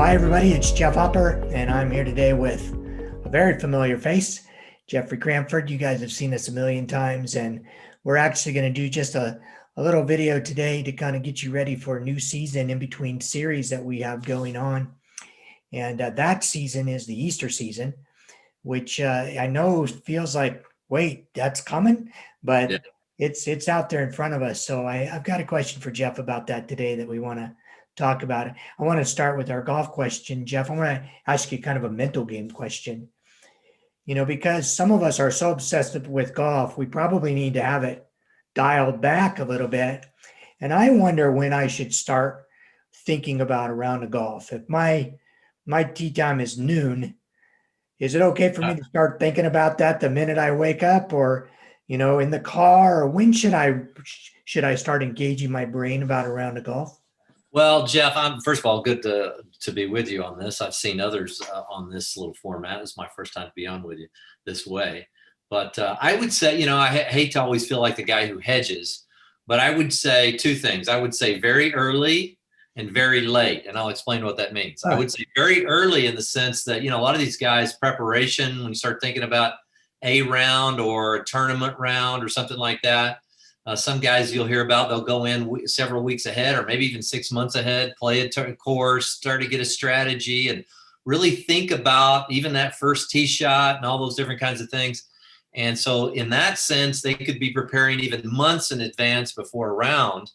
Hi, everybody. It's Jeff Hopper, and I'm here today with a very familiar face, Jeffrey Cranford. You guys have seen us a million times, and we're actually going to do just a little video today to kind of get you ready for a new season in between series that we have going on. And that season is the Easter season, which I know feels like, wait, that's coming, Yeah. but it's out there in front of us. So I've got a question for Jeff about that today that we want to talk about. I want to start with our golf question, Jeff. I want to ask you kind of a mental game question. Because some of us are so obsessed with golf, we probably need to have it dialed back a little bit. And I wonder when I should start thinking about a round of golf. If my tee time is noon, is it okay for me Uh, to start thinking about that the minute I wake up, or in the car, or when should I start engaging my brain about a round of golf? well, Jeff, I'm first of all good to be with you on this. I've seen others on this little format. It's my first time to be on with you this way. But I would say, I hate to always feel like the guy who hedges, but I would say two things. I would say very early and very late, and I'll explain what that means. I Huh. would say very early in the sense that, a lot of these guys, preparation, when you start thinking about a round or a tournament round or something like that. Some guys you'll hear about, they'll go in several weeks ahead or maybe even 6 months ahead, play a course, start to get a strategy and really think about even that first tee shot and all those different kinds of things. And so in that sense, they could be preparing even months in advance before a round.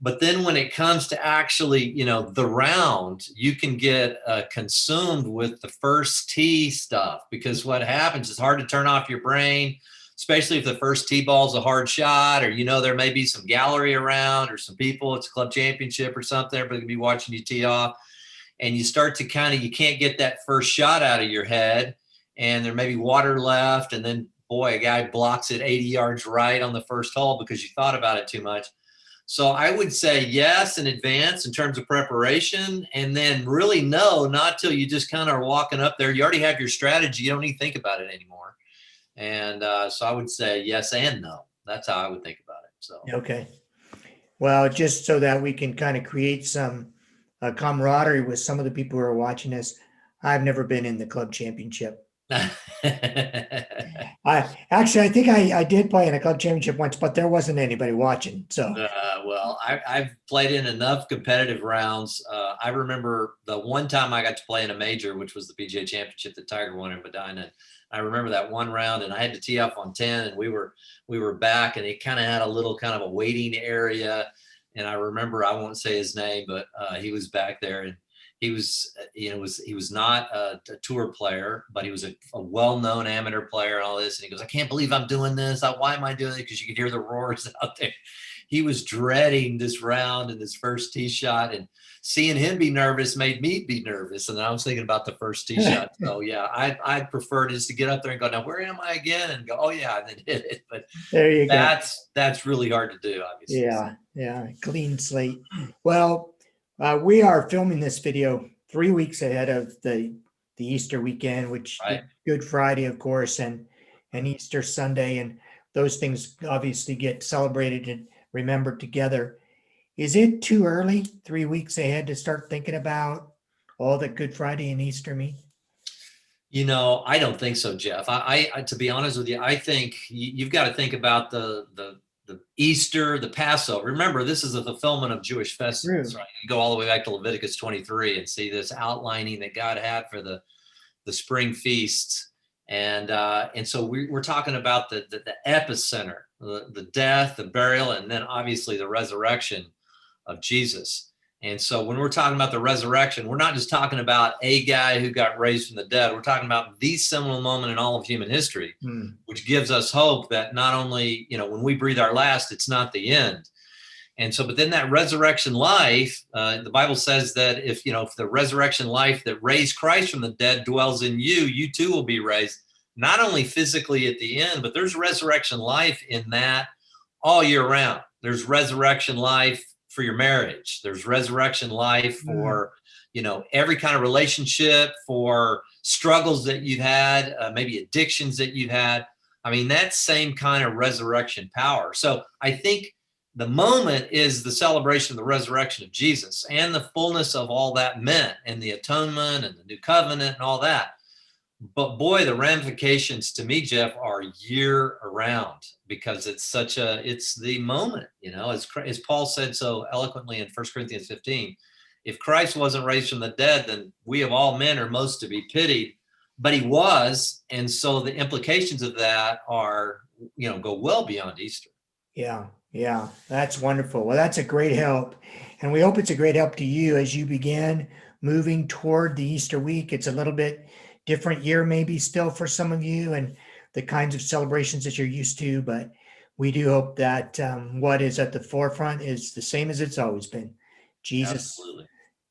But then when it comes to actually, the round, you can get consumed with the first tee stuff because what happens is hard to turn off your brain, especially if the first tee ball is a hard shot or, there may be some gallery around or some people, it's a club championship or something, everybody can be watching you tee off. And you start to you can't get that first shot out of your head and there may be water left. And then, boy, a guy blocks it 80 yards right on the first hole because you thought about it too much. So I would say yes in advance in terms of preparation, and then really no, not till you just kind of are walking up there. You already have your strategy. You don't need to think about it anymore. And so I would say yes and no. That's how I would think about it. So Okay. Well, just so that we can kind of create some camaraderie with some of the people who are watching us, I've never been in the club championship. I think I did play in a club championship once, but there wasn't anybody watching. So well, I've played in enough competitive rounds. I remember the one time I got to play in a major, which was the PGA Championship that Tiger won in Medina. I remember that one round, and I had to tee off on 10, and we were back, and it kind of had a little kind of a waiting area. And I remember, I won't say his name, but he was back there, and he was, he was not a tour player, but he was a well-known amateur player and all this. And he goes, I can't believe I'm doing this. Why am I doing it? Because you could hear the roars out there. He was dreading this round and this first tee shot, and seeing him be nervous made me be nervous. And I was thinking about the first tee shot. So yeah, I'd prefer just to get up there and go, now where am I again? And go, oh yeah, and then hit it. But there you go. that's really hard to do, obviously. So, Yeah, clean slate. Well, we are filming this video 3 weeks ahead of the Easter weekend, which is right. Good Friday, of course, and Easter Sunday, and those things obviously get celebrated and remembered together. Is it too early, 3 weeks ahead, to start thinking about all that Good Friday and Easter mean? I don't think so, Jeff. I to be honest with you, I think you've got to think about the Easter, the Passover. Remember, this is a fulfillment of Jewish festivals, True. right? You go all the way back to Leviticus 23 and see this outlining that God had for the spring feasts, and so we're talking about the epicenter, the death, the burial, and then obviously the resurrection of Jesus. And so when we're talking about the resurrection, we're not just talking about a guy who got raised from the dead. We're talking about the seminal moment in all of human history, Hmm. which gives us hope that not only, when we breathe our last, it's not the end. And so, but then that resurrection life, the Bible says that if the resurrection life that raised Christ from the dead dwells in you, you too will be raised, not only physically at the end, but there's resurrection life in that all year round. There's resurrection life for your marriage. There's resurrection life Hmm. for, every kind of relationship, for struggles that you've had, maybe addictions that you've had. I mean, that same kind of resurrection power. So I think the moment is the celebration of the resurrection of Jesus and the fullness of all that meant, and the atonement and the new covenant and all that. But boy, the ramifications to me, Jeff, are year around, because it's the moment, as Paul said so eloquently in 1 Corinthians 15. If Christ wasn't raised from the dead, then we of all men are most to be pitied. But he was. And so the implications of that are, go well beyond Easter. Yeah, yeah, that's wonderful. Well, that's a great help. And we hope it's a great help to you as you begin moving toward the Easter week. It's a little bit different year, maybe still for some of you, and the kinds of celebrations that you're used to. But we do hope that what is at the forefront is the same as it's always been. Jesus, Absolutely.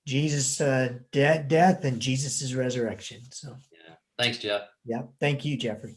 Jesus, death, and Jesus's resurrection. So, Yeah. Thanks, Jeff. yeah, thank you, Jeffrey.